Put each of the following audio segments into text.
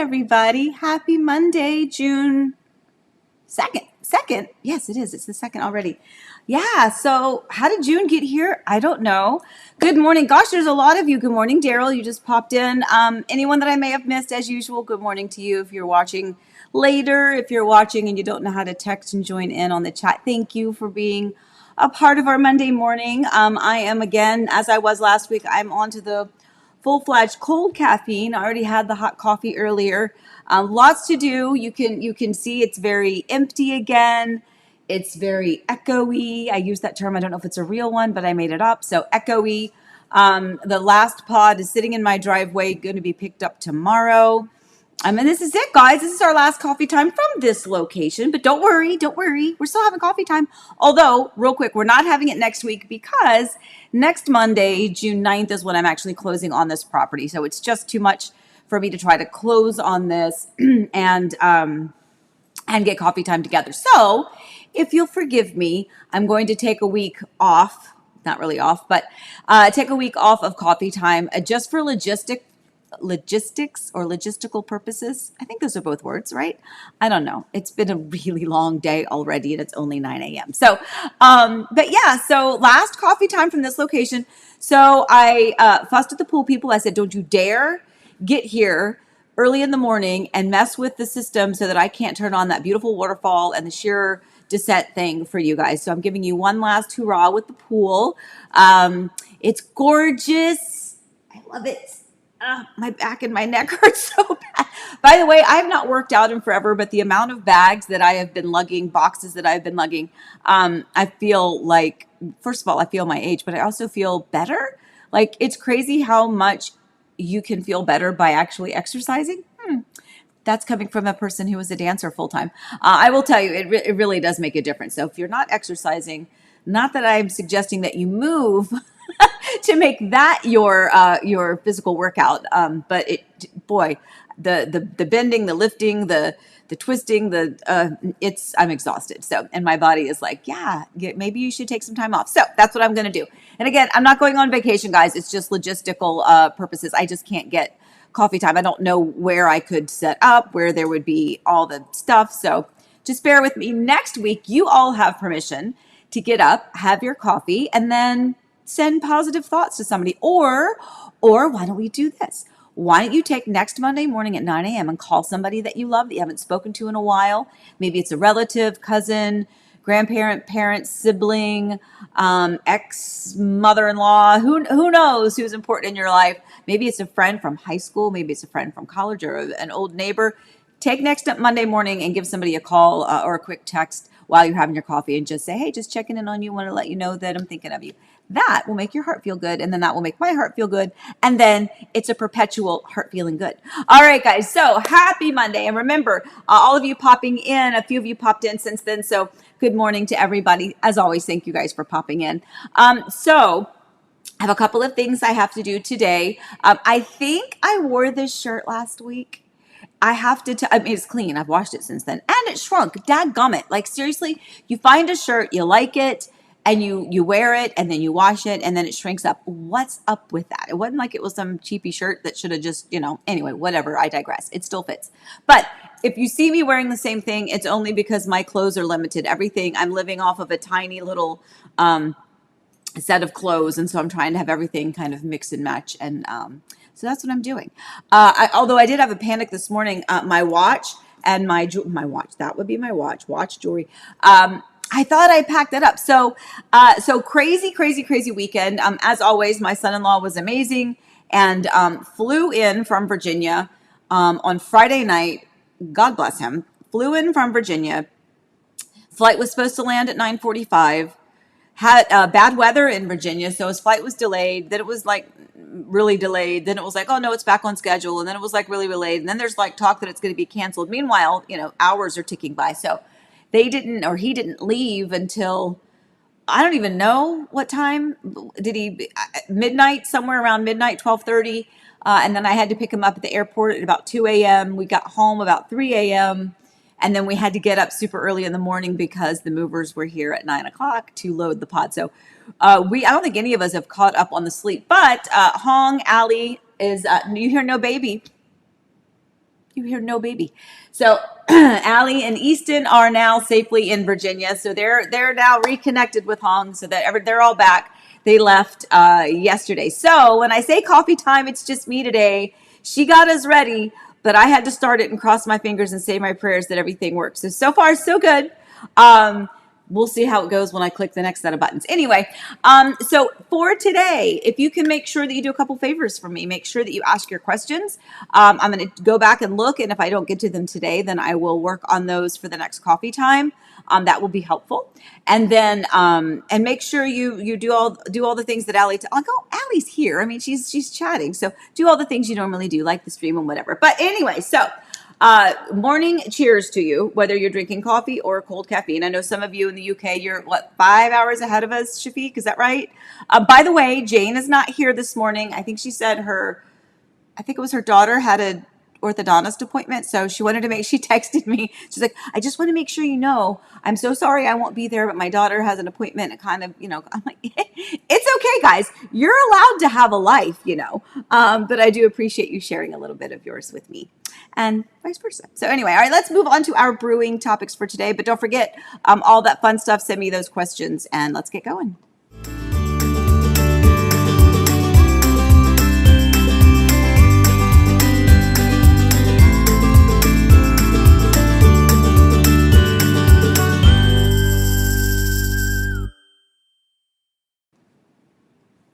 everybody. Happy Monday, June 2nd. Second? Yes, it is. It's the 2nd already. Yeah, so how did June get here? I don't know. Good morning. Gosh, there's a lot of you. Good morning, Daryl. You just popped in. Anyone that I may have missed, as usual, good morning to you. If you're watching later, if you're watching and you don't know how to text and join in on the chat, thank you for being a part of our Monday morning. I am, again, as I was last week, I'm on to the full-fledged cold caffeine. I already had the hot coffee earlier. Lots to do. You can see it's very empty again. It's very echoey. I use that term. I don't know if it's a real one, but I made it up. So echoey. The last pod is sitting in my driveway, going to be picked up tomorrow. And this is it, guys. This is our last coffee time from this location. But don't worry. We're still having coffee time. Although, real quick, we're not having it next week because next Monday, June 9th, is when I'm actually closing on this property. So it's just too much for me to try to close on this and get coffee time together. So if you'll forgive me, I'm going to take a week off. Not really off, but take a week off of coffee time just for logistics or logistical purposes. I think those are both words, right? I don't know. It's been a really long day already and it's only 9 a.m. So, but yeah, so last coffee time from this location. So I fussed at the pool people. I said, don't you dare get here early in the morning and mess with the system so that I can't turn on that beautiful waterfall and the sheer descent thing for you guys. So I'm giving you one last hurrah with the pool. It's gorgeous. I love it. My back and my neck hurt so bad. By the way, I have not worked out in forever, but the amount of bags that I have been lugging, boxes that I've been lugging, I feel like, first of all, I feel my age, but I also feel better. Like, it's crazy how much you can feel better by actually exercising. That's coming from a person who was a dancer full time. I will tell you, it really does make a difference. So if you're not exercising, not that I'm suggesting that you move to make that your physical workout, but the bending, the lifting, the twisting, I'm exhausted. So, and my body is like, yeah, maybe you should take some time off. So that's what I'm going to do. And again, I'm not going on vacation, guys. It's just logistical purposes. I just can't get coffee time. I don't know where I could set up, where there would be all the stuff. So just bear with me. Next week, you all have permission to get up, have your coffee, and then send positive thoughts to somebody. Or why don't we do this? Why don't you take next Monday morning at 9 a.m. and call somebody that you love that you haven't spoken to in a while? Maybe it's a relative, cousin, grandparent, parent, sibling, ex-mother-in-law, who knows who's important in your life. Maybe it's a friend from high school. Maybe it's a friend from college or an old neighbor. Take next Monday morning and give somebody a call or a quick text while you're having your coffee and just say, hey, just checking in on you. Want to let you know that I'm thinking of you. That will make your heart feel good. And then that will make my heart feel good. And then it's a perpetual heart feeling good. All right, guys. So happy Monday. And remember, all of you popping in, a few of you popped in since then. So good morning to everybody. As always, thank you guys for popping in. So I have a couple of things I have to do today. I think I wore this shirt last week. I have to, I mean, it's clean. I've washed it since then. And it shrunk. Dadgummit. Like, seriously, you find a shirt, you like it, and you wear it, and then you wash it, and then it shrinks up. What's up with that? It wasn't like it was some cheapy shirt that should have just, anyway, whatever. I digress. It still fits. But if you see me wearing the same thing, it's only because my clothes are limited. Everything, I'm living off of a tiny little set of clothes, and so I'm trying to have everything kind of mix and match, and so that's what I'm doing. Although I did have a panic this morning. My watch and my watch, that would be my watch jewelry. I thought I packed it up. So crazy weekend. As always, my son-in-law was amazing and flew in from Virginia on Friday night. God bless him. Flew in from Virginia. Flight was supposed to land at 9:45. Had bad weather in Virginia, so his flight was delayed. Then it was like really delayed. Then it was like, oh no, it's back on schedule. And then it was like really delayed. And then there's like talk that it's going to be canceled. Meanwhile, hours are ticking by. So he didn't leave until, I don't even know what time. Did he, midnight, somewhere around midnight, 12:30. And then I had to pick him up at the airport at about 2 a.m. We got home about 3 a.m. And then we had to get up super early in the morning because the movers were here at 9 o'clock to load the pod. So I don't think any of us have caught up on the sleep. But Hong, Allie is, you hear no baby. You hear no baby. So Allie and Easton are now safely in Virginia. So they're now reconnected with Hong, so that they're all back. They left yesterday. So when I say coffee time, it's just me today. She got us ready, but I had to start it and cross my fingers and say my prayers that everything works. So far, so good. We'll see how it goes when I click the next set of buttons. Anyway, so for today, if you can make sure that you do a couple favors for me, make sure that you ask your questions. I'm going to go back and look, and if I don't get to them today, then I will work on those for the next coffee time. That will be helpful. And then and make sure you do all the things that Allie. Allie's here. I mean, she's chatting, so do all the things you normally do, like the stream and whatever. But anyway, so. Morning cheers to you, whether you're drinking coffee or cold caffeine. I know some of you in the UK, you're 5 hours ahead of us, Shafiq, is that right? By the way, Jane is not here this morning. I think she said it was her daughter had a orthodontist appointment, so she texted me. She's like, I just want to make sure you know, I'm so sorry I won't be there, but my daughter has an appointment. And kind of, I'm like, it's okay, guys. You're allowed to have a life, but I do appreciate you sharing a little bit of yours with me, and vice versa. So anyway, all right, let's move on to our brewing topics for today. But don't forget all that fun stuff. Send me those questions, and let's get going.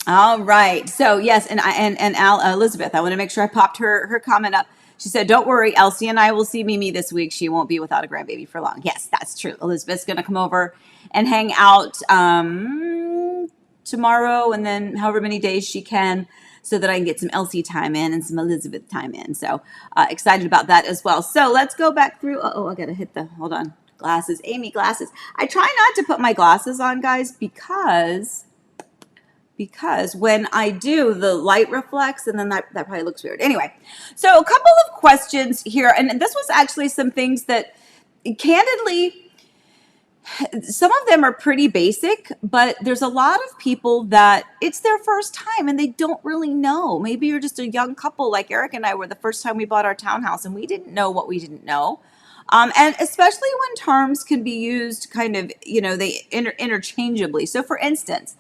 All right. So yes, and Elizabeth, I want to make sure I popped her comment up. She said, "Don't worry, Elsie and I will see Mimi this week. She won't be without a grandbaby for long." Yes, that's true. Elizabeth's going to come over and hang out tomorrow, and then however many days she can, so that I can get some Elsie time in and some Elizabeth time in. So excited about that as well. So let's go back through. I got to hit hold on, glasses. Amy, glasses. I try not to put my glasses on, guys, because when I do, the light reflects, and then that probably looks weird. Anyway, so a couple of questions here, and this was actually some things that, candidly, some of them are pretty basic, but there's a lot of people that it's their first time and they don't really know. Maybe you're just a young couple like Eric and I were the first time we bought our townhouse, and we didn't know what we didn't know. And especially when terms can be used kind of, they interchangeably. So for instance,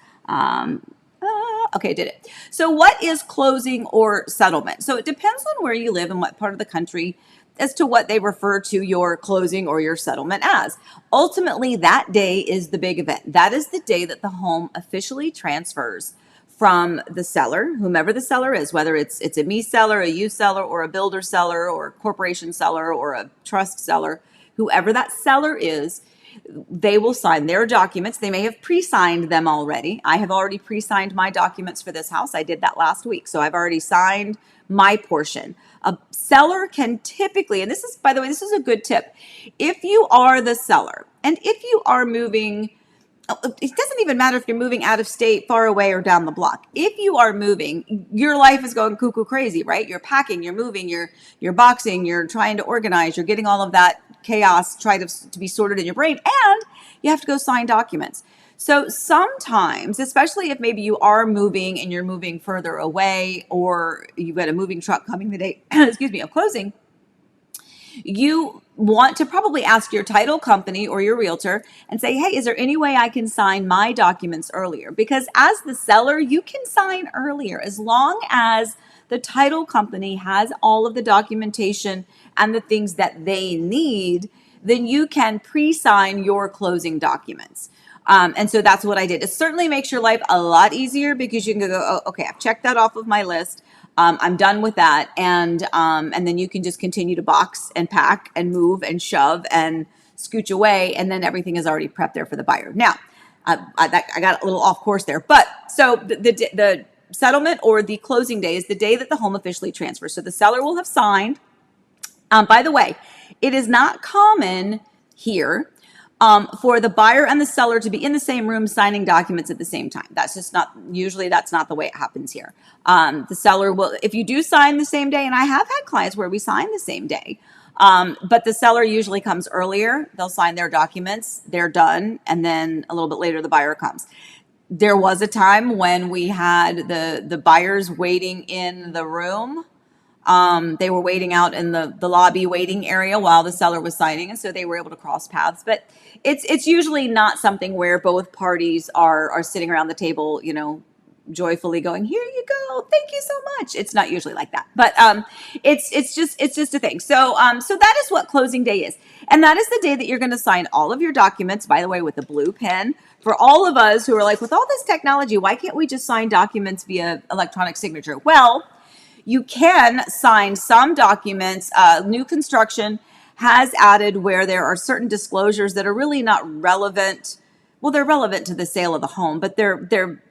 okay, I did it. So what is closing or settlement? So it depends on where you live and what part of the country as to what they refer to your closing or your settlement as. Ultimately, that day is the big event. That is the day that the home officially transfers from the seller, whomever the seller is, whether it's a me seller, a you seller, or a builder seller, or a corporation seller, or a trust seller, whoever that seller is. They will sign their documents. They may have pre-signed them already. I have already pre-signed my documents for this house. I did that last week. So I've already signed my portion. A seller can typically, and this is, by the way, this is a good tip. If you are the seller, and if you are moving, it doesn't even matter if you're moving out of state, far away, or down the block. If you are moving, your life is going cuckoo crazy, right? You're packing, you're moving, you're boxing, you're trying to organize, you're getting all of that chaos to be sorted in your brain, and you have to go sign documents. So sometimes, especially if maybe you are moving and you're moving further away, or you've got a moving truck coming the day, of closing, you want to probably ask your title company or your realtor and say, hey, is there any way I can sign my documents earlier? Because as the seller, you can sign earlier as long as the title company has all of the documentation and the things that they need. Then you can pre-sign your closing documents. And so that's what I did. It certainly makes your life a lot easier, because you can go, oh, okay, I've checked that off of my list. I'm done with that. And then you can just continue to box and pack and move and shove and scooch away. And then everything is already prepped there for the buyer. Now, I got a little off course there. But so the settlement or the closing day is the day that the home officially transfers. So the seller will have signed. By the way, it is not common here for the buyer and the seller to be in the same room signing documents at the same time. That's just not, usually that's not the way it happens here. The seller will, if you do sign the same day, and I have had clients where we sign the same day, but the seller usually comes earlier. They'll sign their documents, they're done, and then a little bit later the buyer comes. There was a time when we had the buyers waiting in the room They were waiting out in the lobby waiting area while the seller was signing, and so they were able to cross paths. But it's usually not something where both parties are sitting around the table, joyfully going, "Here you go, thank you so much." It's not usually like that, but it's just a thing. So that is what closing day is, and that is the day that you're going to sign all of your documents. By the way, with a blue pen. For all of us who are like, with all this technology, why can't we just sign documents via electronic signature? Well, you can sign some documents. New construction has added where there are certain disclosures that are really not relevant. Well, they're relevant to the sale of the home, but they're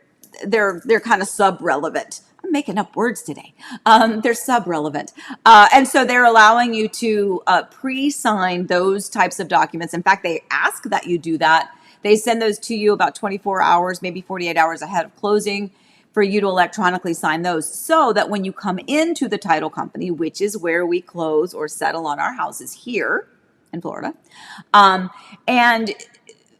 kind of sub-relevant. I'm making up words today. They're sub-relevant. And so they're allowing you to pre-sign those types of documents. In fact, they ask that you do that. They send those to you about 24 hours, maybe 48 hours ahead of closing for you to electronically sign those, so that when you come into the title company, which is where we close or settle on our houses here in Florida, and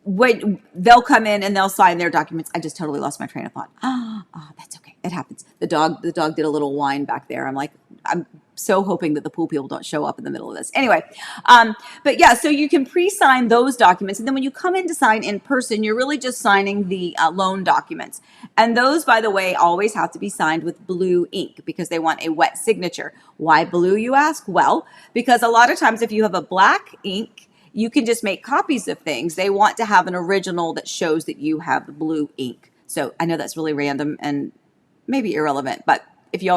when they'll come in and they'll sign their documents. I just totally lost my train of thought. Oh, that's okay. It happens. The dog did a little whine back there. I'm so hoping that the pool people don't show up in the middle of this. Anyway, but yeah, so you can pre-sign those documents. And then when you come in to sign in person, you're really just signing the loan documents. And those, by the way, always have to be signed with blue ink because they want a wet signature. Why blue, you ask? Well, because a lot of times if you have a black ink, you can just make copies of things. They want to have an original that shows that you have the blue ink. So I know that's really random and maybe irrelevant, but if you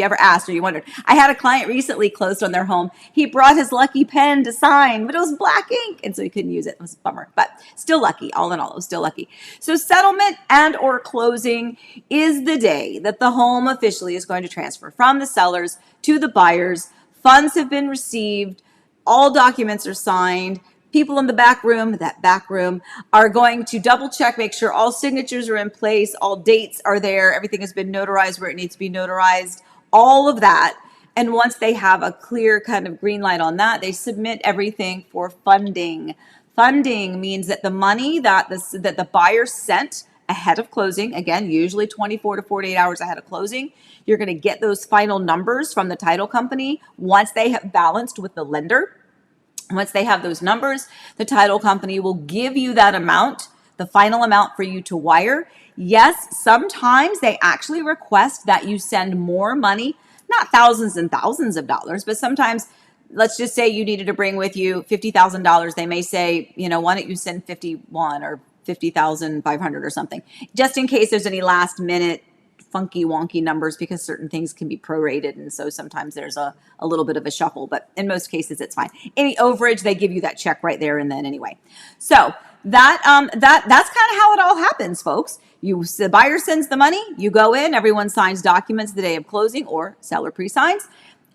ever asked or you wondered, I had a client recently closed on their home. He brought his lucky pen to sign, but it was black ink, and so he couldn't use it. It was a bummer, but still lucky. All in all, it was still lucky. So settlement and or closing is the day that the home officially is going to transfer from the sellers to the buyers. Funds have been received. All documents are signed. People in the back room, are going to double check, make sure all signatures are in place, all dates are there, everything has been notarized where it needs to be notarized, all of that. And once they have a clear kind of green light on that, they submit everything for funding. Funding means that the money that the buyer sent ahead of closing, again, usually 24 to 48 hours ahead of closing, you're going to get those final numbers from the title company once they have balanced with the lender. Once they have those numbers, the title company will give you that amount, the final amount for you to wire. Yes, sometimes they actually request that you send more money, not thousands and thousands of dollars, but sometimes, let's just say you needed to bring with you $50,000. They may say, why don't you send 51 or 50,500 or something, just in case there's any last minute funky wonky numbers, because certain things can be prorated, and so sometimes there's a little bit of a shuffle, but in most cases it's fine. Any overage, they give you that check right there and then anyway. So that's kind of how it all happens, folks. The buyer sends the money, you go in, everyone signs documents the day of closing, or seller pre-signs.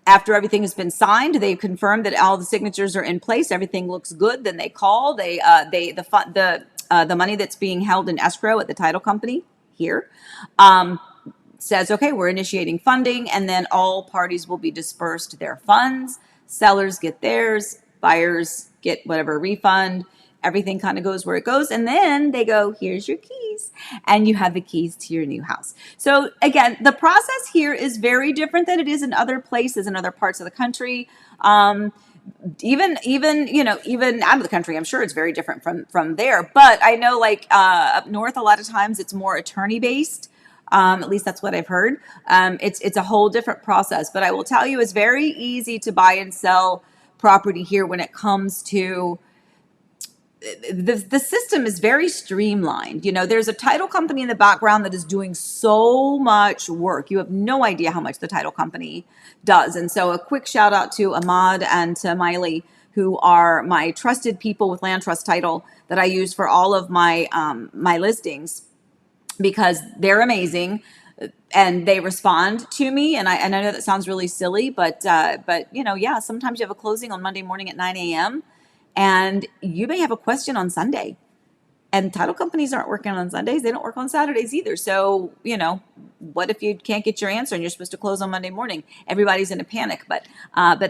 After everything has been signed, they confirm that all the signatures are in place, everything looks good. Then they call. The money that's being held in escrow at the title company here says, okay, we're initiating funding, and then all parties will be dispersed their funds. Sellers get theirs, buyers get whatever refund. Everything kind of goes where it goes, and then they go, here's your keys, and you have the keys to your new house. So again, the process here is very different than it is in other places, in other parts of the country. Even out of the country, I'm sure it's very different from there. But I know, up north, a lot of times it's more attorney based. At least that's what I've heard. It's a whole different process. But I will tell you, it's very easy to buy and sell property here when it comes to the system is very streamlined. There's a title company in the background that is doing so much work. You have no idea how much the title company does. And so a quick shout out to Ahmad and to Miley, who are my trusted people with Land Trust Title that I use for all of my my listings, because they're amazing and they respond to me. And I know that sounds really silly, but sometimes you have a closing on Monday morning at 9 a.m. and you may have a question on Sunday, and title companies aren't working on Sundays. They don't work on Saturdays either. So, what if you can't get your answer and you're supposed to close on Monday morning? Everybody's in a panic, but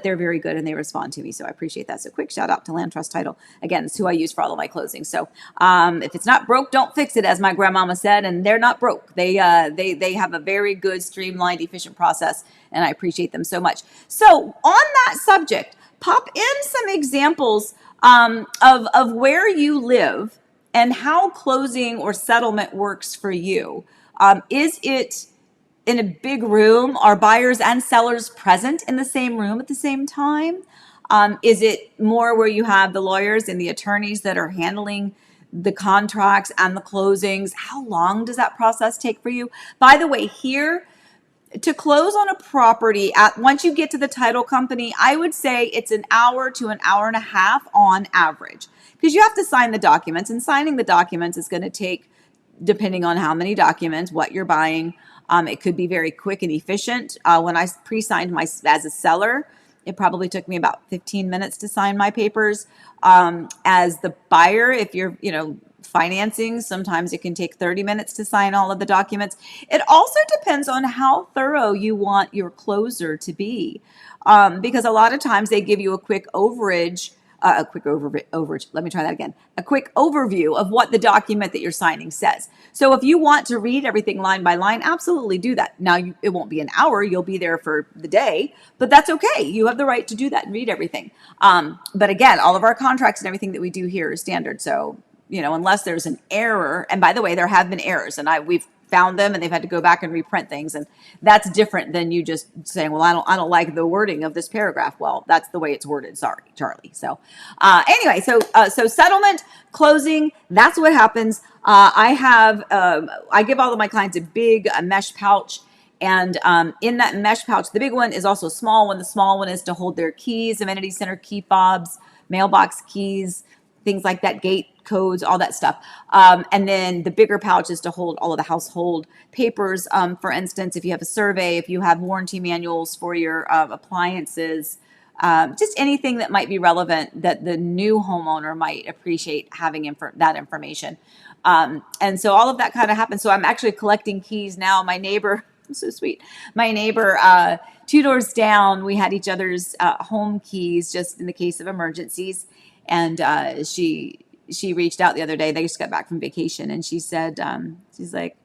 they're very good and they respond to me. So I appreciate that. So quick shout out to Land Trust Title. Again, it's who I use for all of my closings. So if it's not broke, don't fix it, as my grandmama said, and they're not broke. They have a very good, streamlined, efficient process, and I appreciate them so much. So on that subject, pop in some examples of where you live and how closing or settlement works for you. Is it in a big room? Are buyers and sellers present in the same room at the same time? Is it more where you have the lawyers and the attorneys that are handling the contracts and the closings? How long does that process take for you? By the way, here, to close on a property, once you get to the title company, I would say it's an hour to an hour and a half on average, because you have to sign the documents, and signing the documents is going to take, depending on how many documents, what you're buying. It could be very quick and efficient. When I pre-signed as a seller, it probably took me about 15 minutes to sign my papers. As the buyer, if you're, financing, sometimes it can take 30 minutes to sign all of the documents. It also depends on how thorough you want your closer to be, because a lot of times they give you a quick overage. Let me try that again. A quick overview of what the document that you're signing says. So if you want to read everything line by line, absolutely do that. Now, it won't be an hour. You'll be there for the day, but that's okay. You have the right to do that and read everything. But again, all of our contracts and everything that we do here is standard. So, unless there's an error, and by the way, there have been errors, and we've found them, and they've had to go back and reprint things, and that's different than you just saying, well, I don't like the wording of this paragraph. Well, that's the way it's worded. Sorry, Charlie. So anyway, so settlement, closing, that's what happens. I give all of my clients a big mesh pouch, and in that mesh pouch, the big one is also a small one. The small one is to hold their keys, amenity center key fobs, mailbox keys, things like that, gate codes, all that stuff. And then the bigger pouch is to hold all of the household papers. For instance, if you have a survey, if you have warranty manuals for your appliances, just anything that might be relevant that the new homeowner might appreciate having that information. And so all of that kind of happens. So I'm actually collecting keys now. My neighbor, so sweet. My neighbor, 2 doors down, we had each other's home keys just in the case of emergencies. And she reached out the other day. They just got back from vacation, and she said, she's like,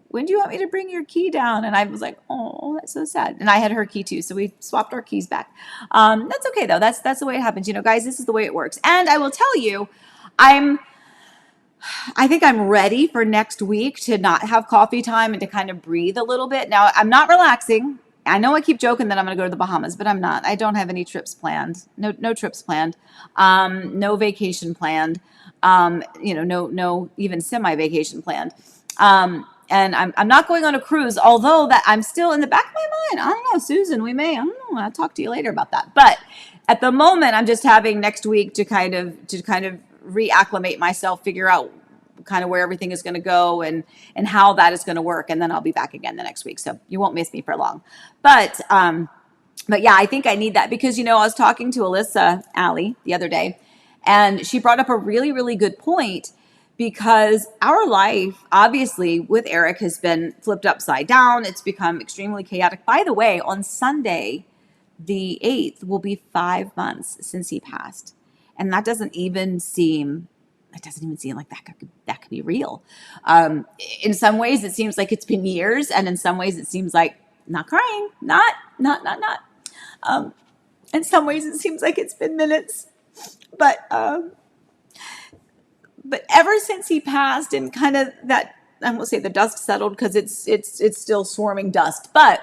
when do you want me to bring your key down? And I was like, oh, that's so sad. And I had her key too, so we swapped our keys back. That's okay though. That's the way it happens. Guys, this is the way it works. And I will tell you, I think I'm ready for next week to not have coffee time and to kind of breathe a little bit. Now, I'm not relaxing. I know I keep joking that I'm going to go to the Bahamas, but I'm not. I don't have any trips planned. No trips planned. No vacation planned. No even semi-vacation planned. And I'm not going on a cruise, although that I'm still in the back of my mind. I don't know, Susan, I don't know. I'll talk to you later about that. But at the moment, I'm just having next week to kind of reacclimate myself, figure out kind of where everything is going to go and how that is going to work. And then I'll be back again the next week. So you won't miss me for long. But yeah, I think I need that because, I was talking to Alyssa Alley the other day, and she brought up a really, really good point, because our life, obviously, with Eric has been flipped upside down. It's become extremely chaotic. By the way, on Sunday, the 8th, will be 5 months since he passed. And that doesn't even seem like that could be real. In some ways, it seems like it's been years. And in some ways, it seems like not crying, not. In some ways, it seems like it's been minutes. But ever since he passed, and kind of that, I won't say the dust settled because it's still swarming dust, but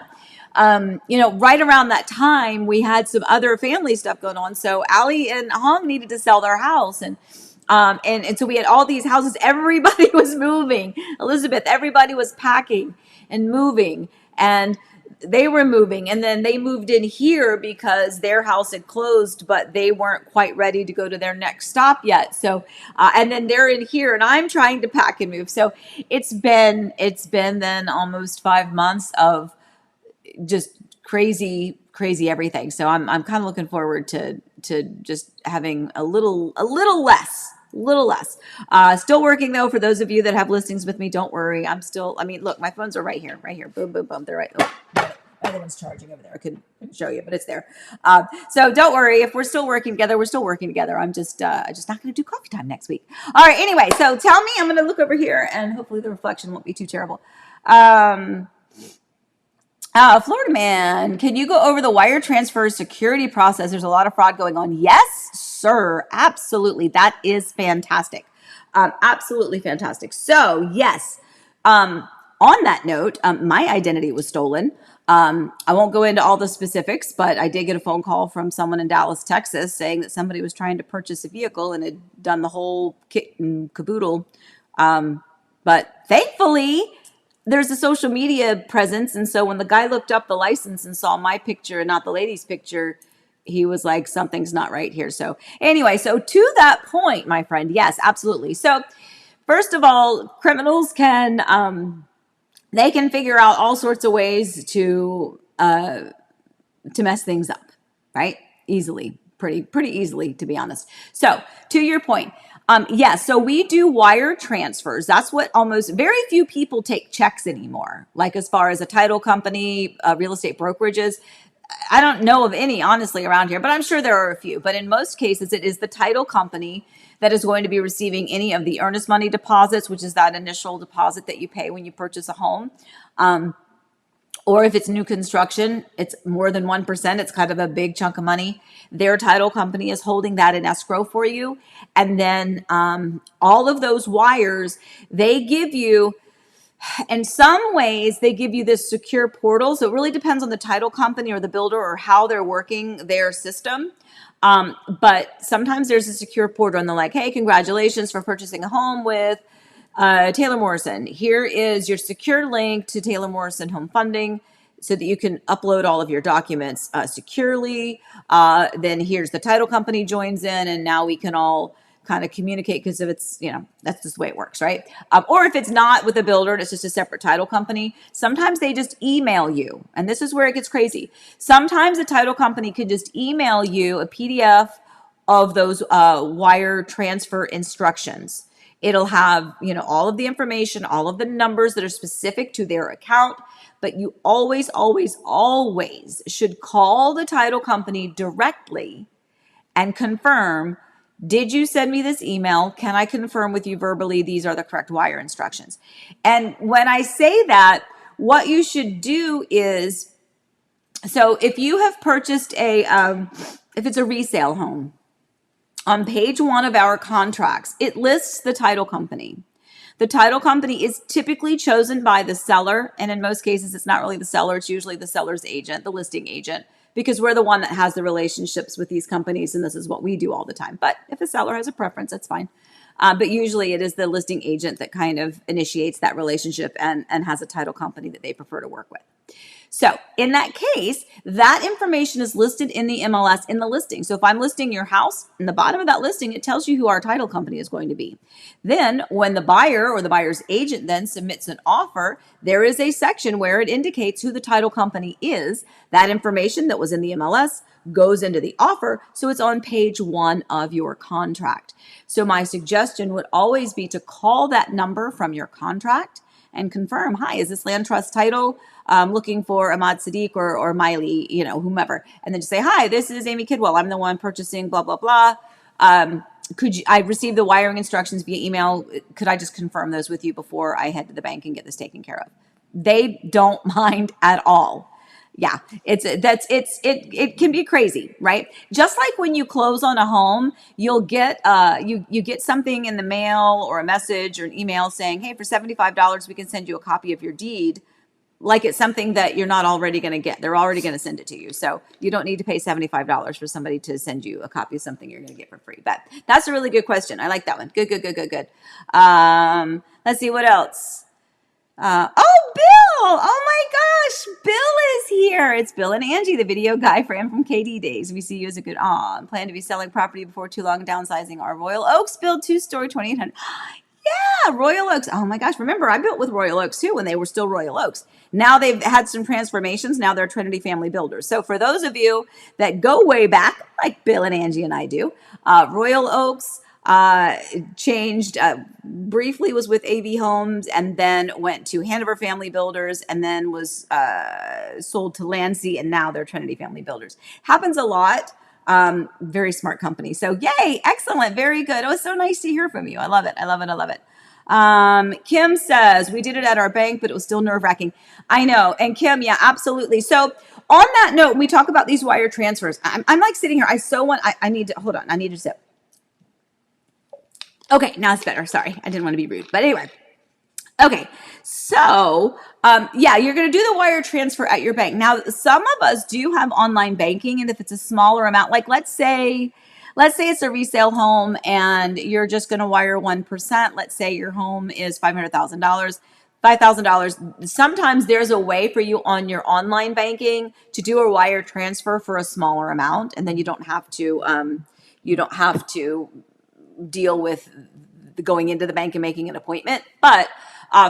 right around that time we had some other family stuff going on. So Allie and Hong needed to sell their house, and so we had all these houses. Everybody was moving. Elizabeth, everybody was packing and moving, and they were moving, and then they moved in here because their house had closed, but they weren't quite ready to go to their next stop yet. So, and then they're in here, and I'm trying to pack and move. So it's been then almost 5 months of just crazy everything. So I'm kind of looking forward to just having a little less little less. Still working though. For those of you that have listings with me, don't worry. I mean, look, my phones are right here. Boom, boom, boom. They're right. Oh, the other one's charging over there. I couldn't show you, but it's there. So don't worry. If we're still working together, we're still working together. I'm just not going to do coffee time next week. All right. Anyway, so tell me, I'm going to look over here and hopefully the reflection won't be too terrible. Florida man, can you go over the wire transfer security process? There's a lot of fraud going on. Yes, sir. Absolutely. That is fantastic. Absolutely fantastic. So yes, on that note, my identity was stolen. I won't go into all the specifics, but I did get a phone call from someone in Dallas, Texas, saying that somebody was trying to purchase a vehicle and had done the whole kit and caboodle. But thankfully, there's a social media presence. And so when the guy looked up the license and saw my picture and not the lady's picture, he was like, something's not right here. So anyway, so to that point, my friend, yes, absolutely. So first of all, criminals can, they can figure out all sorts of ways to mess things up, right? Easily, pretty easily, to be honest. So to your point, yes, so we do wire transfers. That's what very few people take checks anymore. Like as far as a title company, real estate brokerages, I don't know of any, honestly, around here, but I'm sure there are a few. But in most cases, it is the title company that is going to be receiving any of the earnest money deposits, which is that initial deposit that you pay when you purchase a home. Or if it's new construction, it's more than 1%. It's kind of a big chunk of money. Their title company is holding that in escrow for you. And then all of those wires, they give you, in some ways, they give you this secure portal. So it really depends on the title company or the builder or how they're working their system. But sometimes there's a secure portal and they're like, hey, congratulations for purchasing a home with Taylor Morrison. Here is your secure link to Taylor Morrison Home Funding so that you can upload all of your documents securely. Then here's the title company joins in and now we can all kind of communicate because if it's, that's just the way it works, right? Or if it's not with a builder and it's just a separate title company, sometimes they just email you. And this is where it gets crazy. Sometimes a title company could just email you a PDF of those wire transfer instructions. It'll have, all of the information, all of the numbers that are specific to their account, but you always, always, always should call the title company directly and confirm, did you send me this email? Can I confirm with you verbally these are the correct wire instructions? And when I say that, what you should do is, so if you have purchased if it's a resale home, on page 1 of our contracts, it lists the title company. The title company is typically chosen by the seller. And in most cases, it's not really the seller. It's usually the seller's agent, the listing agent, because we're the one that has the relationships with these companies. And this is what we do all the time. But if a seller has a preference, that's fine. But usually it is the listing agent that kind of initiates that relationship and has a title company that they prefer to work with. So in that case, that information is listed in the MLS in the listing. So if I'm listing your house, in the bottom of that listing, it tells you who our title company is going to be. Then when the buyer or the buyer's agent then submits an offer, there is a section where it indicates who the title company is. That information that was in the MLS goes into the offer. So it's on page 1 of your contract. So my suggestion would always be to call that number from your contract and confirm, hi, is this land trust title? Looking for Ahmad Sadiq or Miley, whomever. And then just say, hi, this is Amy Kidwell. I'm the one purchasing blah, blah, blah. I received the wiring instructions via email. Could I just confirm those with you before I head to the bank and get this taken care of? They don't mind at all. Yeah, it can be crazy, right? Just like when you close on a home, you'll get you get something in the mail or a message or an email saying, hey, for $75, we can send you a copy of your deed. Like it's something that you're not already going to get. They're already going to send it to you. So you don't need to pay $75 for somebody to send you a copy of something you're going to get for free. But that's a really good question. I like that one. Good. Let's see what else. Bill! Oh my gosh, Bill is here. It's Bill and Angie, the video guy from KD Days. We see you as a good plan to be selling property before too long, downsizing our Royal Oaks build 2-story, 2,800. Yeah, Royal Oaks. Oh my gosh, remember I built with Royal Oaks too when they were still Royal Oaks. Now they've had some transformations. Now they're Trinity Family Builders. So for those of you that go way back, like Bill and Angie and I do, Royal Oaks, changed, briefly was with AV Homes, and then went to Hanover Family Builders, and then was sold to Landsea, and now they're Trinity Family Builders. Happens a lot. Very smart company. So yay, excellent, very good. It was so nice to hear from you. I love it. I love it. I love it. Kim says, we did it at our bank, but it was still nerve-wracking. I know. And Kim, yeah, absolutely. So on that note, we talk about these wire transfers. I'm like sitting here. I need to, hold on. I need to sip. Okay, now it's better. Sorry, I didn't want to be rude. But anyway. Okay, so yeah, you're going to do the wire transfer at your bank. Now, some of us do have online banking, and if it's a smaller amount, like let's say it's a resale home and you're just going to wire 1%. Let's say your home is $500,000. $5,000. Sometimes there's a way for you on your online banking to do a wire transfer for a smaller amount, and then you don't have to deal with going into the bank and making an appointment. But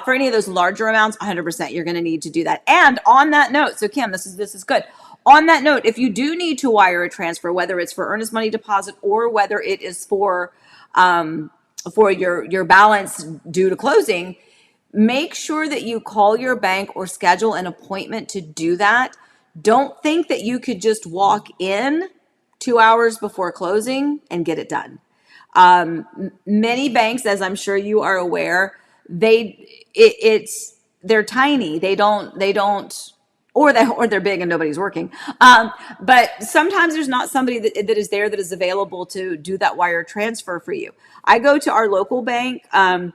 for any of those larger amounts, 100%, you're going to need to do that. And on that note, so Kim, this is good. On that note, if you do need to wire a transfer, whether it's for earnest money deposit or whether it is for your balance due to closing, make sure that you call your bank or schedule an appointment to do that. Don't think that you could just walk in 2 hours before closing and get it done. Many banks, as I'm sure you are aware, they're tiny. They don't, or they're big and nobody's working. But sometimes there's not somebody that is there that is available to do that wire transfer for you. I go to our local bank, and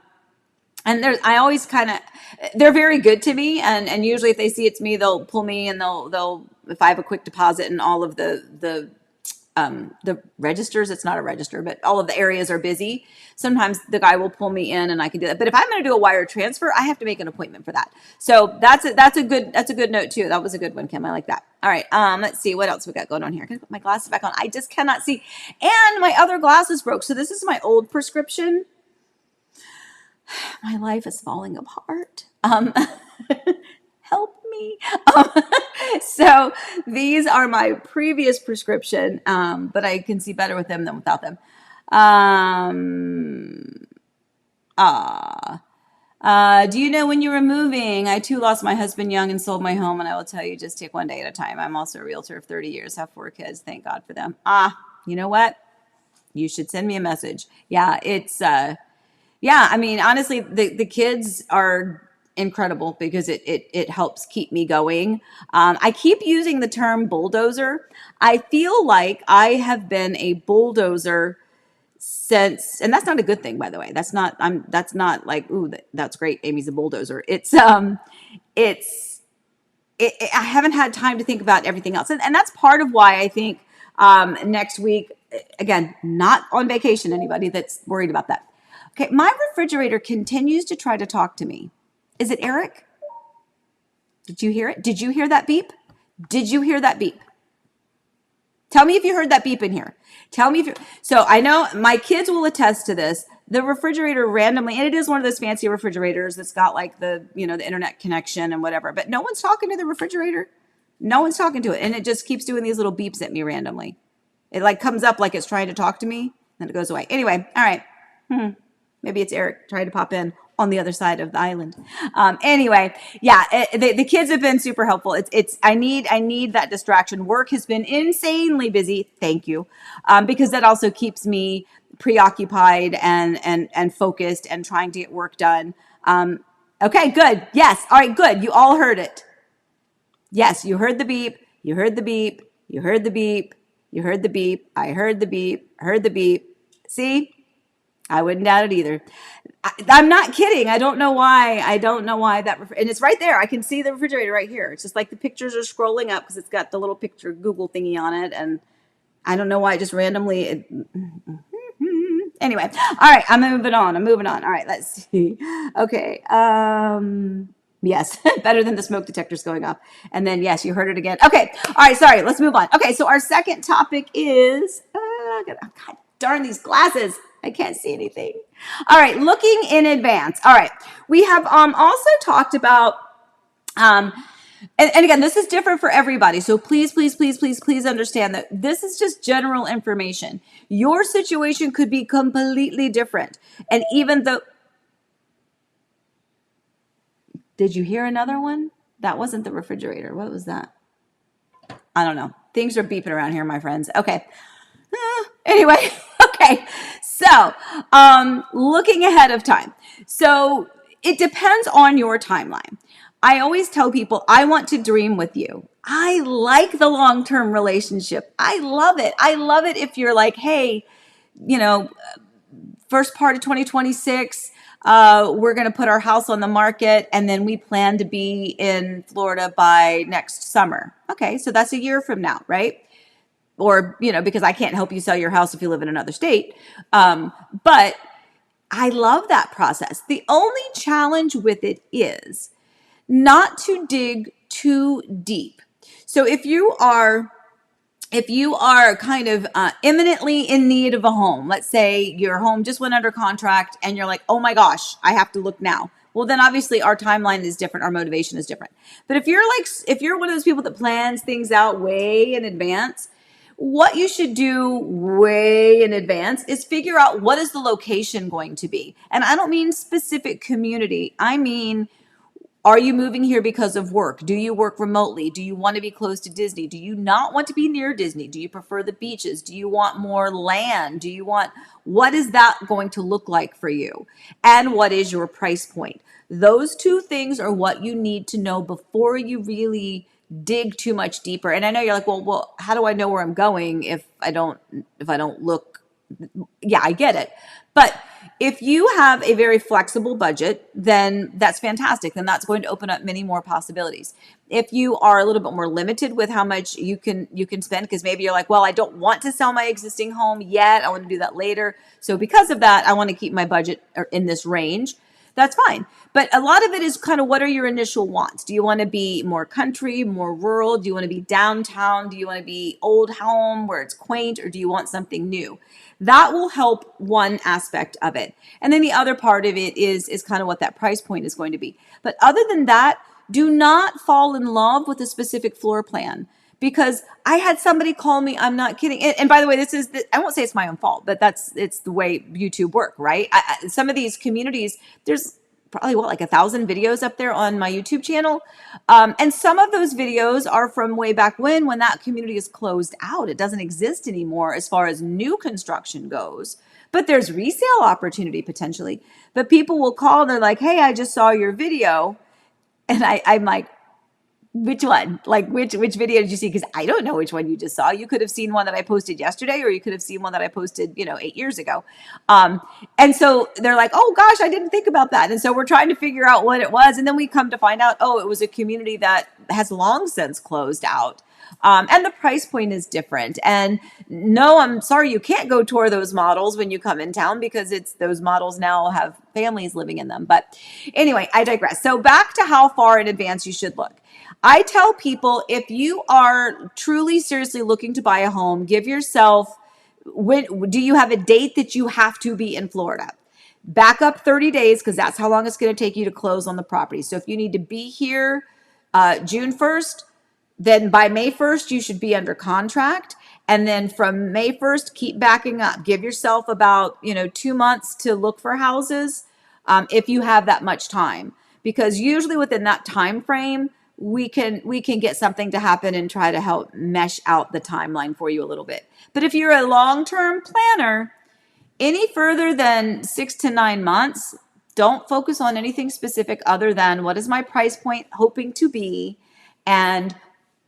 I always they're very good to me. And usually if they see it's me, they'll pull me, and they'll, if I have a quick deposit and all of the registers, it's not a register, but all of the areas are busy. Sometimes the guy will pull me in and I can do that. But if I'm going to do a wire transfer, I have to make an appointment for that. So that's a good note too. That was a good one, Kim. I like that. All right. Let's see what else we got going on here. Can I put my glasses back on? I just cannot see. And my other glasses broke. So this is my old prescription. My life is falling apart. Help me. So these are my previous prescription, but I can see better with them than without them. Do you know when you were moving? I too lost my husband young and sold my home, and I will tell you, just take one day at a time. I'm also a realtor of 30 years, have 4 kids. Thank God for them. You know what? You should send me a message. Yeah, I mean, honestly, the kids are incredible because it helps keep me going. I keep using the term bulldozer. I feel like I have been a bulldozer since, and that's not a good thing, by the way. That's not like, ooh, that's great, Amy's a bulldozer. I haven't had time to think about everything else. And that's part of why I think next week, again, not on vacation, anybody that's worried about that. Okay, my refrigerator continues to try to talk to me. Is it Eric? Did you hear it? Did you hear that beep? Did you hear that beep? Tell me if you heard that beep in here. Tell me if you. So I know my kids will attest to this. The refrigerator randomly, and it is one of those fancy refrigerators that's got like the internet connection and whatever, but no one's talking to the refrigerator. No one's talking to it. And it just keeps doing these little beeps at me randomly. It like comes up like it's trying to talk to me, then it goes away. Anyway, all right. Maybe it's Eric trying to pop in on the other side of the island. Anyway, yeah, the kids have been super helpful. I need that distraction. Work has been insanely busy. Thank you. Because that also keeps me preoccupied and focused and trying to get work done. Okay, good. Yes. All right, good. You all heard it. Yes, you heard the beep. You heard the beep. You heard the beep. You heard the beep. I heard the beep. Heard the beep. See? I wouldn't doubt it either. I'm not kidding. I don't know why that, and it's right there. I can see the refrigerator right here. It's just like the pictures are scrolling up because it's got the little picture Google thingy on it. And I don't know why it just randomly. Anyway. All right. I'm moving on. All right. Let's see. Okay. Yes. Better than the smoke detectors going off. And then, yes, you heard it again. Okay. All right. Sorry. Let's move on. Okay. So our second topic is, God darn these glasses. I can't see anything. All right, looking in advance. All right, we have also talked about And again, this is different for everybody. So please, please, please, please, please understand that this is just general information. Your situation could be completely different. And even though, did you hear another one? That wasn't the refrigerator. What was that? I don't know. Things are beeping around here, my friends. Okay. Anyway, okay. So, looking ahead of time. So, it depends on your timeline. I always tell people, I want to dream with you. I like the long-term relationship. I love it. I love it if you're like, hey, you know, first part of 2026, we're going to put our house on the market and then we plan to be in Florida by next summer. Okay, so that's a year from now, right? Or, because I can't help you sell your house if you live in another state. But I love that process. The only challenge with it is not to dig too deep. So if you are kind of imminently in need of a home, let's say your home just went under contract and you're like, oh my gosh, I have to look now. Well, then obviously our timeline is different. Our motivation is different. But if you're one of those people that plans things out way in advance, what you should do way in advance is figure out what is the location going to be. And I don't mean specific community. I mean, are you moving here because of work? Do you work remotely? Do you want to be close to Disney? Do you not want to be near Disney? Do you prefer the beaches? Do you want more land? What is that going to look like for you? And what is your price point? Those two things are what you need to know before you really dig too much deeper. And I know you're like, well, how do I know where I'm going if I don't look? Yeah, I get it. But if you have a very flexible budget, then that's fantastic. Then that's going to open up many more possibilities. If you are a little bit more limited with how much you can spend, because maybe you're like, well, I don't want to sell my existing home yet. I want to do that later. So because of that, I want to keep my budget in this range. That's fine. But a lot of it is kind of, what are your initial wants? Do you want to be more country, more rural? Do you want to be downtown? Do you want to be old home where it's quaint, or do you want something new? That will help one aspect of it. And then the other part of it is kind of what that price point is going to be. But other than that, do not fall in love with a specific floor plan. Because I had somebody call me, I'm not kidding. And by the way, I won't say it's my own fault, but it's the way YouTube work, right? Some of these communities, there's probably like 1,000 videos up there on my YouTube channel. And some of those videos are from way back when that community is closed out. It doesn't exist anymore as far as new construction goes. But there's resale opportunity potentially. But people will call and they're like, hey, I just saw your video. And I'm like, which one? Like, which video did you see? Because I don't know which one you just saw. You could have seen one that I posted yesterday, or you could have seen one that I posted, 8 years ago. And so they're like, oh gosh, I didn't think about that. And so we're trying to figure out what it was. And then we come to find out, oh, it was a community that has long since closed out. And the price point is different. And no, I'm sorry, you can't go tour those models when you come in town, because those models now have families living in them. But anyway, I digress. So back to how far in advance you should look. I tell people, if you are truly seriously looking to buy a home, give yourself, do you have a date that you have to be in Florida? Back up 30 days, because that's how long it's going to take you to close on the property. So if you need to be here June 1st, then by May 1st, you should be under contract. And then from May 1st, keep backing up. Give yourself about 2 months to look for houses if you have that much time. Because usually within that time frame, we can get something to happen and try to help mesh out the timeline for you a little bit. But if you're a long-term planner, any further than 6 to 9 months, don't focus on anything specific other than, what is my price point hoping to be, and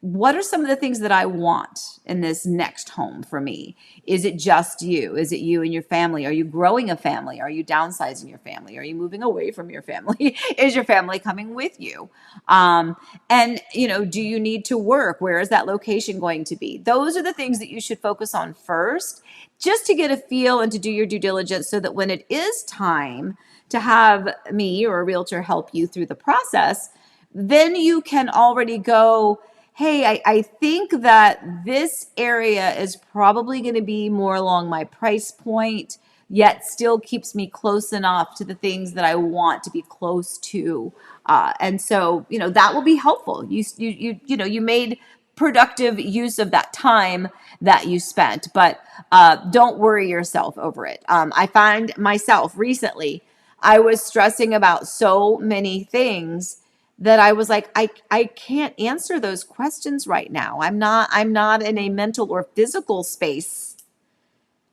what are some of the things that I want in this next home for me? Is it just you? Is it you and your family? Are you growing a family? Are you downsizing your family? Are you moving away from your family? Is your family coming with you? And, do you need to work? Where is that location going to be? Those are the things that you should focus on first, just to get a feel and to do your due diligence, so that when it is time to have me or a realtor help you through the process, then you can already go, hey, I think that this area is probably going to be more along my price point. yet still keeps me close enough to the things that I want to be close to. And so, that will be helpful. You made productive use of that time that you spent, but don't worry yourself over it. I find myself recently, I was stressing about so many things that I was like, I can't answer those questions right now. I'm not in a mental or physical space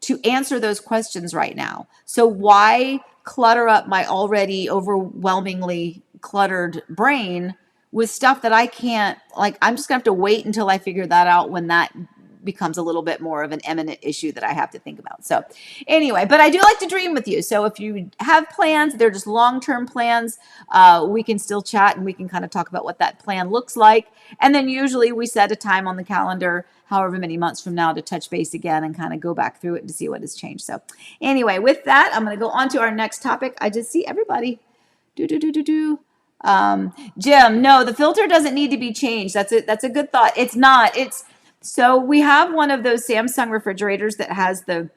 to answer those questions right now. So why clutter up my already overwhelmingly cluttered brain with stuff that I can't, like, I'm just gonna have to wait until I figure that out when that becomes a little bit more of an imminent issue that I have to think about. So anyway, but I do like to dream with you. So if you have plans, they're just long-term plans, we can still chat and we can kind of talk about what that plan looks like. And then usually we set a time on the calendar, however many months from now, to touch base again and kind of go back through it to see what has changed. So anyway, with that, I'm going to go on to our next topic. I just see everybody. Jim, no, the filter doesn't need to be changed. That's a good thought. It's not. So we have one of those Samsung refrigerators that has the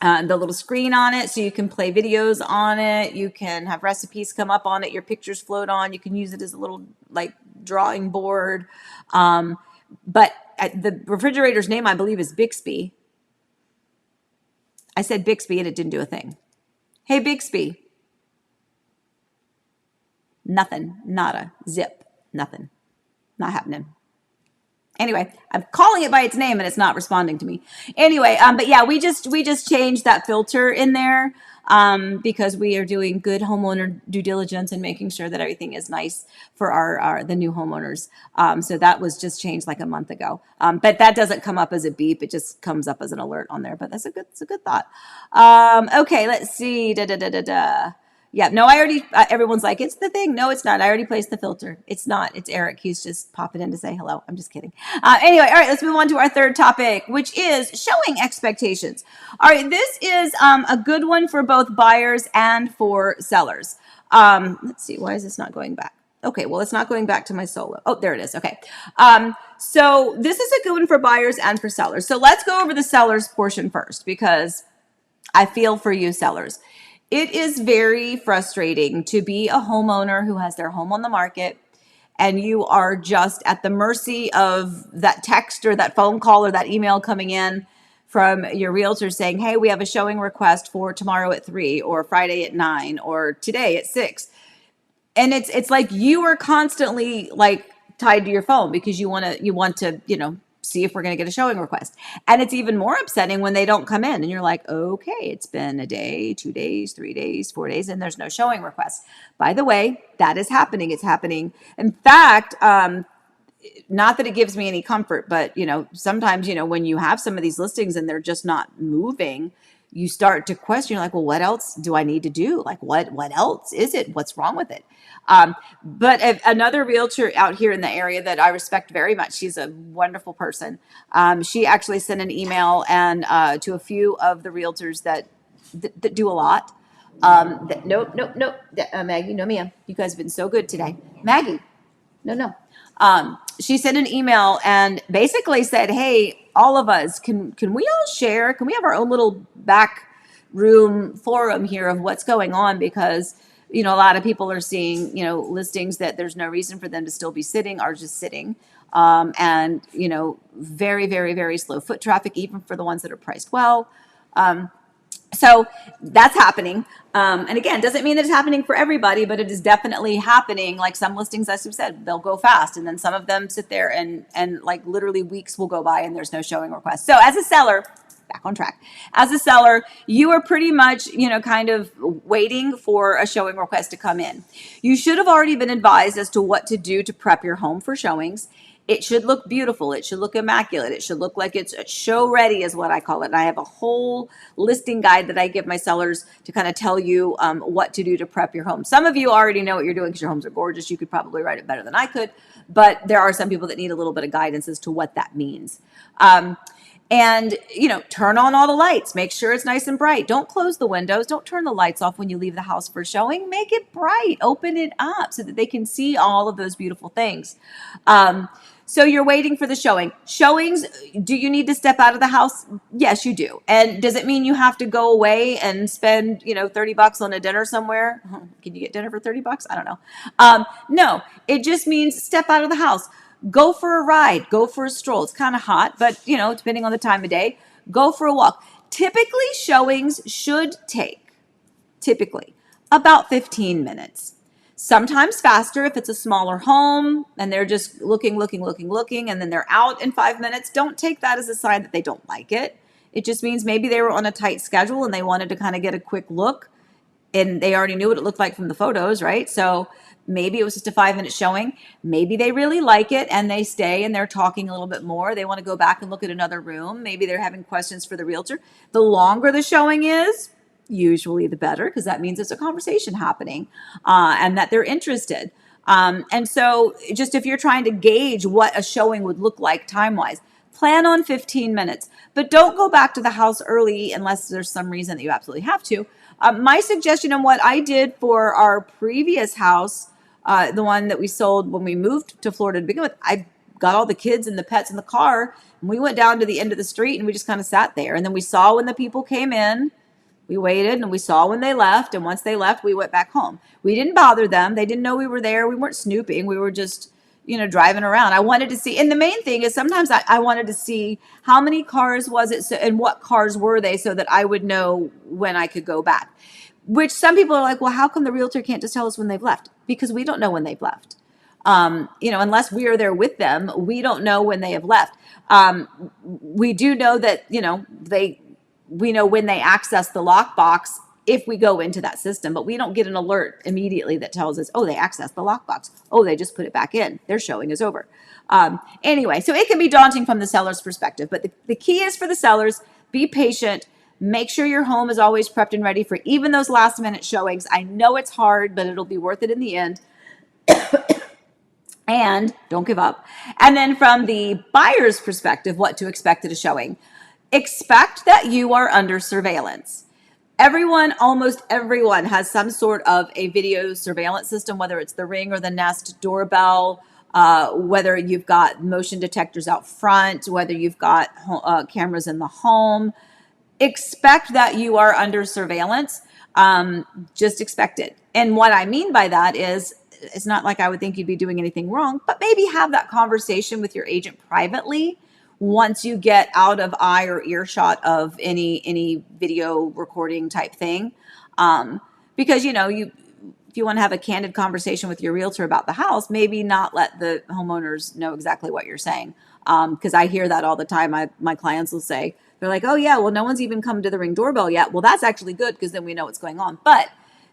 little screen on it, so you can play videos on it. You can have recipes come up on it. Your pictures float on. You can use it as a little like drawing board. But the refrigerator's name, I believe, is Bixby. I said Bixby and it didn't do a thing. Hey, Bixby. Nothing. Nada. Zip. Nothing. Not happening. Anyway, I'm calling it by its name and it's not responding to me. Anyway, but yeah, we just changed that filter in there because we are doing good homeowner due diligence and making sure that everything is nice for the new homeowners. So that was just changed like a month ago. But that doesn't come up as a beep; it just comes up as an alert on there. But it's a good thought. Okay, let's see. Yeah, no, I already, everyone's like, it's the thing. No, it's not. I already placed the filter. It's not. It's Eric. He's just popping in to say hello. I'm just kidding. Anyway, all right, let's move on to our third topic, which is showing expectations. All right, this is a good one for both buyers and for sellers. Let's see. Why is this not going back? Okay, well, it's not going back to my solo. Oh, there it is. Okay. So this is a good one for buyers and for sellers. So let's go over the sellers portion first because I feel for you sellers. It is very frustrating to be a homeowner who has their home on the market and you are just at the mercy of that text or that phone call or that email coming in from your realtor saying, hey, we have a showing request for tomorrow at 3 or Friday at 9 or today at 6. And it's like you are constantly like tied to your phone because you want to, see if we're going to get a showing request. And it's even more upsetting when they don't come in and you're like, okay, it's been a day, 2 days, 3 days, 4 days, and there's no showing request. By the way, that is happening. It's happening. In fact, not that it gives me any comfort, but sometimes, when you have some of these listings and they're just not moving, you start to question, you're like, well, what else do I need to do? Like, what else is it? What's wrong with it? But another realtor out here in the area that I respect very much, she's a wonderful person. She actually sent an email and to a few of the realtors that do a lot. Nope. Maggie, no, ma'am. You guys have been so good today. Maggie, no. She sent an email and basically said, hey, all of us, can we all share? Can we have our own little back room forum here of what's going on? Because, a lot of people are seeing, listings that there's no reason for them to still be sitting are just sitting. And, very, very, very slow foot traffic, even for the ones that are priced well. So that's happening. And again, doesn't mean that it's happening for everybody, but it is definitely happening. Like some listings, as you said, they'll go fast. And then some of them sit there and like literally weeks will go by and there's no showing request. So as a seller, back on track, as a seller, you are pretty much, kind of waiting for a showing request to come in. You should have already been advised as to what to do to prep your home for showings. It should look beautiful. It should look immaculate. It should look like it's show ready is what I call it. And I have a whole listing guide that I give my sellers to kind of tell you what to do to prep your home. Some of you already know what you're doing because your homes are gorgeous. You could probably write it better than I could. But there are some people that need a little bit of guidance as to what that means. And, turn on all the lights. Make sure it's nice and bright. Don't close the windows. Don't turn the lights off when you leave the house for showing. Make it bright. Open it up so that they can see all of those beautiful things. So you're waiting for the showing. Showings, do you need to step out of the house? Yes, you do. And does it mean you have to go away and spend, $30 on a dinner somewhere? Can you get dinner for $30? I don't know. No, it just means step out of the house. Go for a ride. Go for a stroll. It's kind of hot, but, depending on the time of day, go for a walk. Typically, showings should take, about 15 minutes. Sometimes faster if it's a smaller home and they're just looking, and then they're out in 5 minutes. Don't take that as a sign that they don't like it. It just means maybe they were on a tight schedule and they wanted to kind of get a quick look and they already knew what it looked like from the photos, right? So maybe it was just a 5-minute showing. Maybe they really like it and they stay and they're talking a little bit more. They want to go back and look at another room. Maybe they're having questions for the realtor. The longer the showing is, usually the better, because that means it's a conversation happening and that they're interested. And so just if you're trying to gauge what a showing would look like time-wise, plan on 15 minutes, but don't go back to the house early unless there's some reason that you absolutely have to. My suggestion and what I did for our previous house, the one that we sold when we moved to Florida to begin with, I got all the kids and the pets in the car and we went down to the end of the street and we just kind of sat there. And then we saw when the people came in. We waited and we saw when they left. And once they left, we went back home. We didn't bother them. They didn't know we were there. We weren't snooping. We were just, driving around. I wanted to see. And the main thing is sometimes I wanted to see how many cars was it and what cars were they so that I would know when I could go back. Which some people are like, well, how come the realtor can't just tell us when they've left? Because we don't know when they've left. Unless we are there with them, we don't know when they have left. We do know that, we know when they access the lockbox if we go into that system, but we don't get an alert immediately that tells us, oh, they accessed the lockbox. Oh, they just put it back in. Their showing is over. Anyway, so it can be daunting from the seller's perspective, but the key is for the sellers, be patient. Make sure your home is always prepped and ready for even those last minute showings. I know it's hard, but it'll be worth it in the end. And don't give up. And then from the buyer's perspective, what to expect at a showing. Expect that you are under surveillance. Almost everyone has some sort of a video surveillance system, whether it's the Ring or the Nest doorbell, whether you've got motion detectors out front, whether you've got cameras in the home. Expect that you are under surveillance. Just expect it. And what I mean by that is, it's not like I would think you'd be doing anything wrong, but maybe have that conversation with your agent privately once you get out of eye or earshot of any video recording type thing. Because, if you want to have a candid conversation with your realtor about the house, maybe not let the homeowners know exactly what you're saying. Because I hear that all the time. My clients will say, they're like, oh yeah, well, no one's even come to the Ring doorbell yet. Well, that's actually good because then we know what's going on. But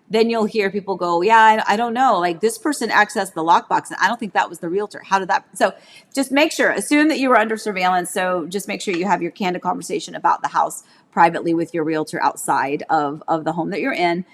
then you'll hear people go, yeah, I don't know. Like this person accessed the lockbox and I don't think that was the realtor. How did that? So just make sure, assume that you were under surveillance. So just make sure you have your candid conversation about the house privately with your realtor outside of the home that you're in.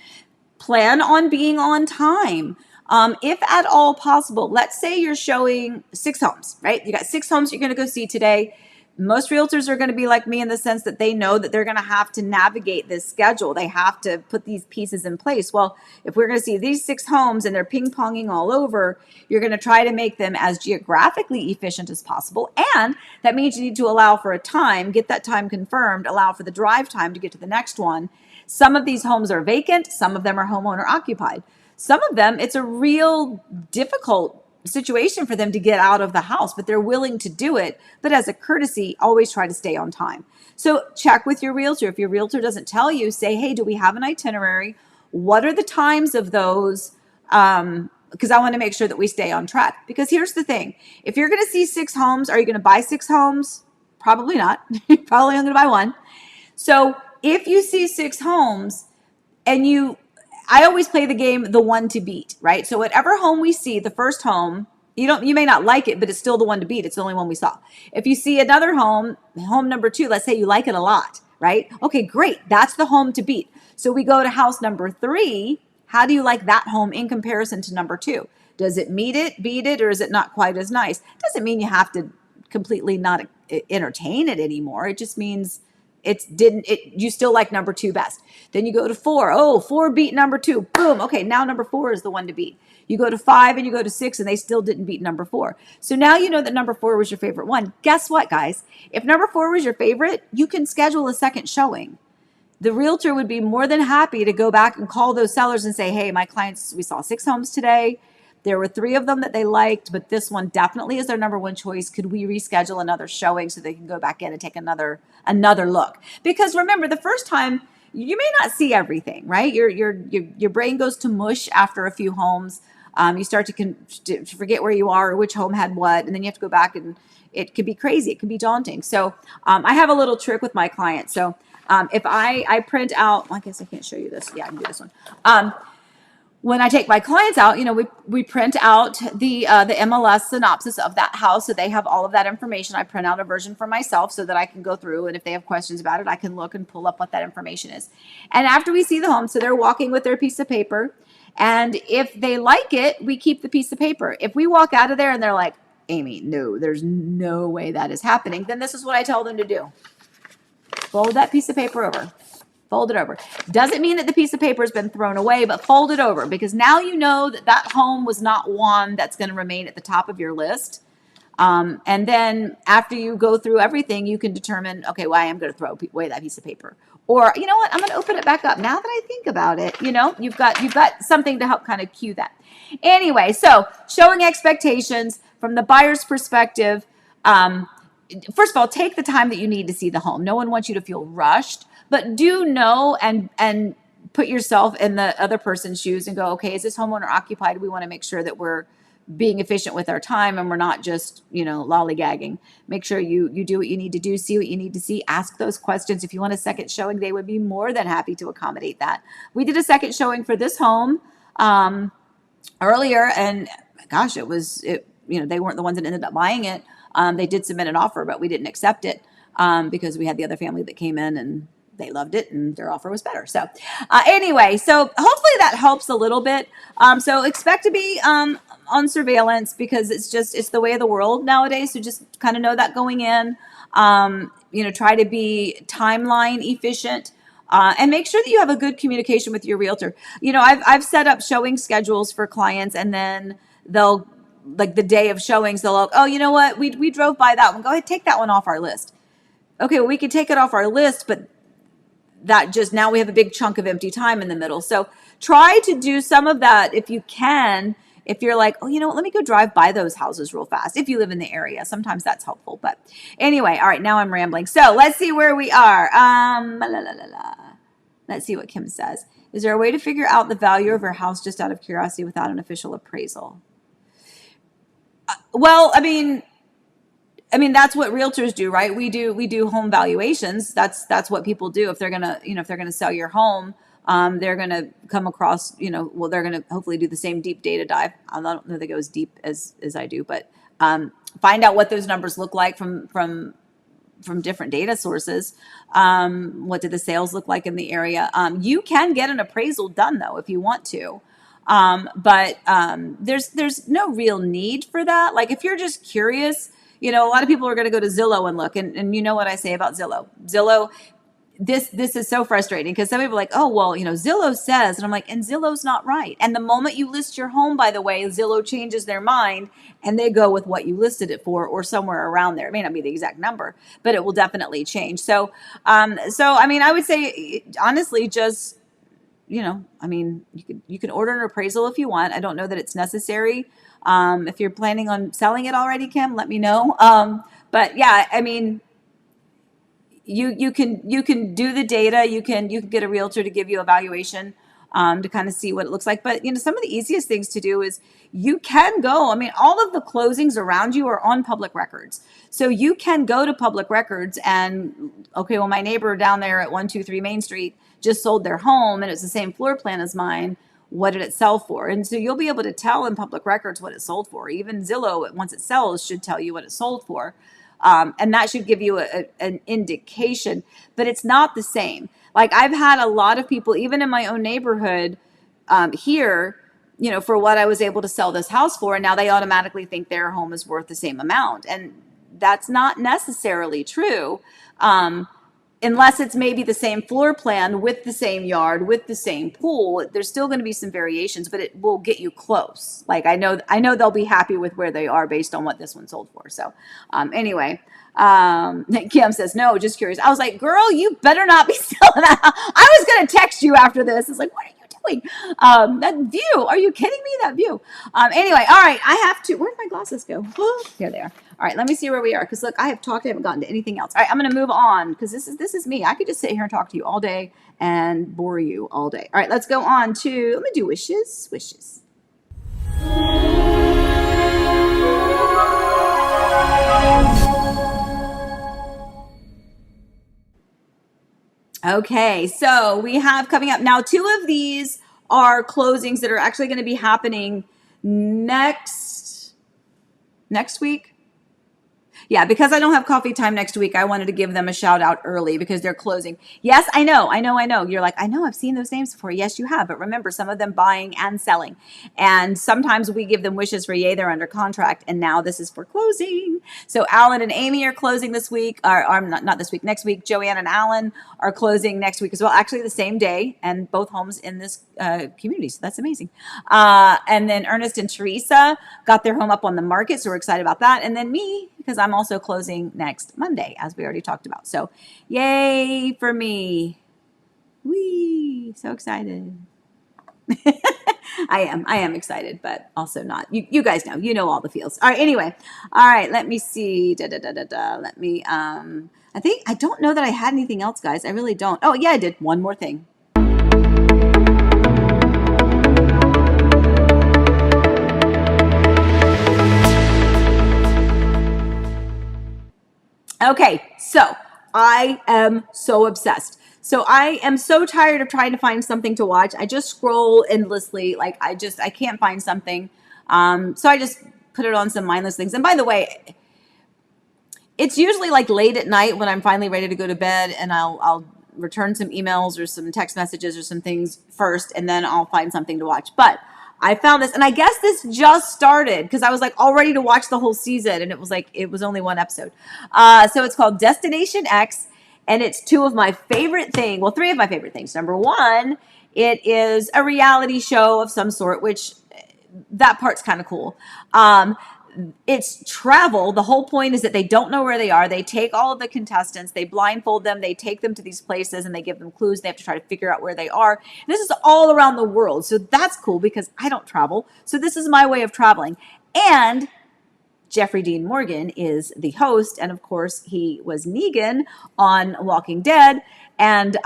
Plan on being on time. If at all possible, let's say you're showing 6 homes, right? You got 6 homes you're going to go see today. Most realtors are going to be like me in the sense that they know that they're going to have to navigate this schedule. They have to put these pieces in place. Well, if we're going to see these 6 homes and they're ping-ponging all over, you're going to try to make them as geographically efficient as possible. And that means you need to allow for a time, get that time confirmed, allow for the drive time to get to the next one. Some of these homes are vacant. Some of them are homeowner occupied. Some of them, it's a real difficult situation for them to get out of the house, but they're willing to do it. But as a courtesy, always try to stay on time. So check with your realtor. If your realtor doesn't tell you, say, hey, do we have an itinerary? What are the times of those? Because I want to make sure that we stay on track. Because here's the thing. If you're going to see 6 homes, are you going to buy 6 homes? Probably not. You're probably only going to buy 1. So if you see 6 homes and I always play the game, the one to beat, right? So whatever home we see, the first home, you may not like it, but it's still the one to beat. It's the only one we saw. If you see another home number 2, let's say you like it a lot, right? Okay, great. That's the home to beat. So we go to house number 3. How do you like that home in comparison to number 2? Does it meet it, beat it, or is it not quite as nice? Doesn't mean you have to completely not entertain it anymore. It just means you still like number 2 best. Then you go to 4. Oh, 4 beat number 2. Boom. Okay, now number 4 is the one to beat. You go to 5 and you go to 6 and they still didn't beat number 4. So now you know that number 4 was your favorite one. Guess what, guys? If number 4 was your favorite, you can schedule a second showing. The realtor would be more than happy to go back and call those sellers and say, hey, my clients, we saw 6 homes today. There were 3 of them that they liked, but this one definitely is their number 1 choice. Could we reschedule another showing so they can go back in and take another look? Because remember, the first time you may not see everything, right? Your brain goes to mush after a few homes. You start to forget where you are or which home had what, and then you have to go back, and it could be crazy. It can be daunting. So I have a little trick with my clients. So if I print out, well, I guess I can't show you this. Yeah, I can do this one. When I take my clients out, we print out the MLS synopsis of that house, so they have all of that information. I print out a version for myself so that I can go through, and if they have questions about it, I can look and pull up what that information is. And after we see the home, so they're walking with their piece of paper, and if they like it, we keep the piece of paper. If we walk out of there and they're like, Amy, no, there's no way that is happening, then this is what I tell them to do. Fold that piece of paper over. Fold it over. Doesn't mean that the piece of paper has been thrown away, but fold it over, because now you know that that home was not one that's going to remain at the top of your list. And then after you go through everything, you can determine, okay, well, I am going to throw away that piece of paper. Or, you know what, I'm going to open it back up. Now that I think about it, you've got something to help kind of cue that. Anyway, so showing expectations from the buyer's perspective. First of all, take the time that you need to see the home. No one wants you to feel rushed. But do know and put yourself in the other person's shoes and go, okay, is this homeowner occupied? We want to make sure that we're being efficient with our time and we're not just, lollygagging. Make sure you do what you need to do, see what you need to see, ask those questions. If you want a second showing, they would be more than happy to accommodate that. We did a second showing for this home earlier, and gosh, they weren't the ones that ended up buying it. They did submit an offer, but we didn't accept it because we had the other family that came in and they loved it and their offer was better. So anyway, so hopefully that helps a little bit. So expect to be on surveillance, because it's the way of the world nowadays. So just kind of know that going in, try to be timeline efficient. And make sure that you have a good communication with your realtor. I've set up showing schedules for clients, and then they'll, like the day of showings, they'll, oh, you know what? We drove by that one. Go ahead, take that one off our list. Okay, well, we can take it off our list, but now we have a big chunk of empty time in the middle. So try to do some of that if you can. If you're like, oh, you know what, let me go drive by those houses real fast. If you live in the area, sometimes that's helpful. But anyway, all right, now I'm rambling. So let's see where we are. Let's see what Kim says. Is there a way to figure out the value of her house just out of curiosity without an official appraisal? Well, I mean, that's what realtors do, right? We do home valuations. That's what people do. If they're gonna sell your home, they're gonna come across, they're gonna hopefully do the same deep data dive. I don't know if they go as deep as I do, but find out what those numbers look like from different data sources. What do the sales look like in the area? You can get an appraisal done though if you want to. But there's no real need for that. Like if you're just curious, a lot of people are going to go to Zillow and look, and you know what I say about Zillow. This is so frustrating because some people are like, oh, well, Zillow says, and I'm like, and Zillow's not right. And the moment you list your home, by the way, Zillow changes their mind and they go with what you listed it for or somewhere around there. It may not be the exact number, but it will definitely change. So I would say, honestly, just, you can order an appraisal if you want. I don't know that it's necessary. If you're planning on selling it already, Kim, let me know. But yeah, you can do the data. You can get a realtor to give you a valuation to kind of see what it looks like. But some of the easiest things to do is you can go. All of the closings around you are on public records, so you can go to public records and okay, well, my neighbor down there at 123 Main Street just sold their home and it's the same floor plan as mine. What did it sell for? And so you'll be able to tell in public records what it sold for. Even Zillow, once it sells, should tell you what it sold for. And that should give you an indication, but it's not the same. Like I've had a lot of people, even in my own neighborhood here, for what I was able to sell this house for, and now they automatically think their home is worth the same amount. And that's not necessarily true. unless it's maybe the same floor plan with the same yard, with the same pool, there's still going to be some variations, but it will get you close. Like I know they'll be happy with where they are based on what this one sold for. So anyway, Kim says, no, just curious. I was like, girl, you better not be selling that. I was going to text you after this. It's like, what are you doing? That view, are you kidding me? That view. Anyway, all right, I have to, where'd my glasses go? Here they are. All right, let me see where we are. Because look, I have talked, I haven't gotten to anything else. All right, I'm going to move on because this is me. I could just sit here and talk to you all day and bore you all day. All right, let's go on to, let me do wishes. Okay, so we have coming up now, 2 of these are closings that are actually going to be happening next week. Yeah, because I don't have coffee time next week, I wanted to give them a shout out early because they're closing. Yes, I know. You're like, I know, I've seen those names before. Yes, you have. But remember, some of them buying and selling. And sometimes we give them wishes for, yay, they're under contract. And now this is for closing. So Alan and Amy are closing this week. Or not this week, next week. Joanne and Alan are closing next week as well. Actually, the same day. And both homes in this community. So that's amazing. And then Ernest and Teresa got their home up on the market. So we're excited about that. And then me, because I'm also closing next Monday, as we already talked about. So yay for me. Whee, so excited. I am excited, but also not. You guys know, you know all the feels. All right, anyway. All right, let me see. Let me, I don't know that I had anything else, guys. I really don't. Oh, yeah, I did. One more thing. Okay, so I am so obsessed. So I am so tired of trying to find something to watch. I just scroll endlessly. Like I can't find something. So I just put it on some mindless things. And by the way, it's usually like late at night when I'm finally ready to go to bed, and I'll return some emails or some text messages or some things first, and then I'll find something to watch. But I found this, and I guess this just started because I was like all ready to watch the whole season, and it was only 1 episode. So it's called Destination X, and it's 2 of my favorite things. Well, 3 of my favorite things. Number 1, it is a reality show of some sort, which that part's kind of cool. It's travel. The whole point is that they don't know where they are. They take all of the contestants, they blindfold them, they take them to these places, and they give them clues. They have to try to figure out where they are. And this is all around the world. So that's cool because I don't travel. So this is my way of traveling. And Jeffrey Dean Morgan is the host. And of course, he was Negan on Walking Dead. And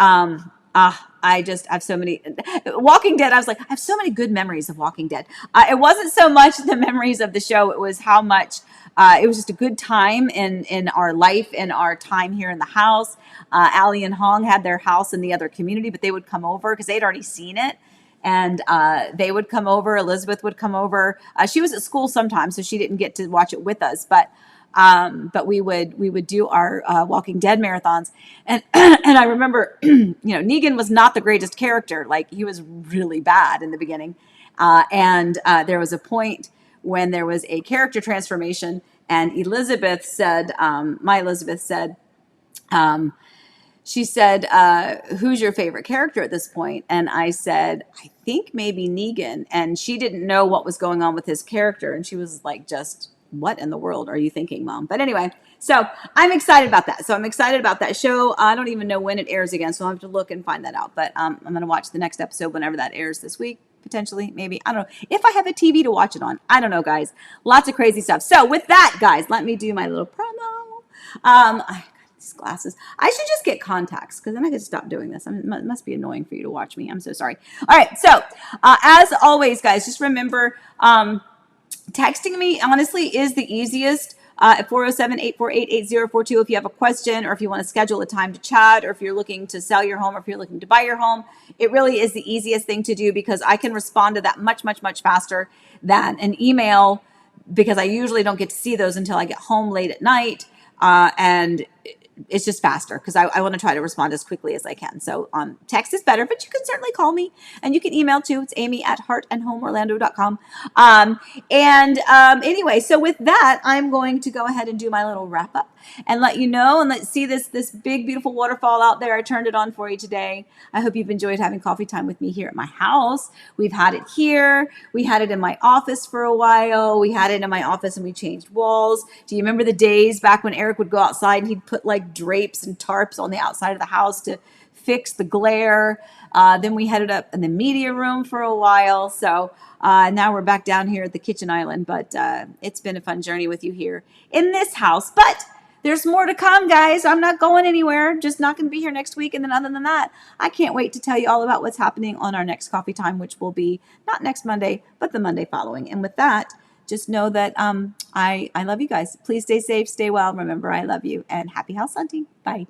I just have so many Walking Dead. I was like, I have so many good memories of Walking Dead. It wasn't so much the memories of the show. It was how much it was just a good time in our life, in our time here in the house. Allie and Hong had their house in the other community, but they would come over because they'd already seen it. And they would come over. Elizabeth would come over. She was at school sometimes, so she didn't get to watch it with us. But we would do our Walking Dead marathons, and and I remember, Negan was not the greatest character. Like he was really bad in the beginning, and there was a point when there was a character transformation, and Elizabeth said, my Elizabeth said, she said, who's your favorite character at this point? And I said, I think maybe Negan, and she didn't know what was going on with his character, and she was like, just. What in the world are you thinking, Mom? But anyway, so I'm excited about that. So I'm excited about that show. I don't even know when it airs again, so I'll have to look and find that out. But I'm going to watch the next episode whenever that airs this week, potentially, maybe. I don't know. If I have a TV to watch it on. I don't know, guys. Lots of crazy stuff. So with that, guys, let me do my little promo. I got these glasses. I should just get contacts because then I could stop doing this. It must be annoying for you to watch me. I'm so sorry. All right. So as always, guys, just remember... texting me, honestly, is the easiest at 407-848-8042 if you have a question or if you want to schedule a time to chat or if you're looking to sell your home or if you're looking to buy your home. It really is the easiest thing to do because I can respond to that much, much, much faster than an email because I usually don't get to see those until I get home late at night. And it's just faster because I want to try to respond as quickly as I can. So text is better, but you can certainly call me, and you can email too. It's amy@heartandhomeorlando.com. Anyway, so with that, I'm going to go ahead and do my little wrap up and let you know, and let's see this big, beautiful waterfall out there. I turned it on for you today. I hope you've enjoyed having coffee time with me here at my house. We've had it here. We had it in my office for a while. We had it in my office and we changed walls. Do you remember the days back when Eric would go outside and he'd put like drapes and tarps on the outside of the house to fix the glare? Then we headed up in the media room for a while. So now we're back down here at the kitchen island, but it's been a fun journey with you here in this house. But there's more to come, guys. I'm not going anywhere. Just not going to be here next week. And then other than that, I can't wait to tell you all about what's happening on our next coffee time, which will be not next Monday, but the Monday following. And with that, just know that I love you guys. Please stay safe, stay well. Remember, I love you, and happy house hunting. Bye.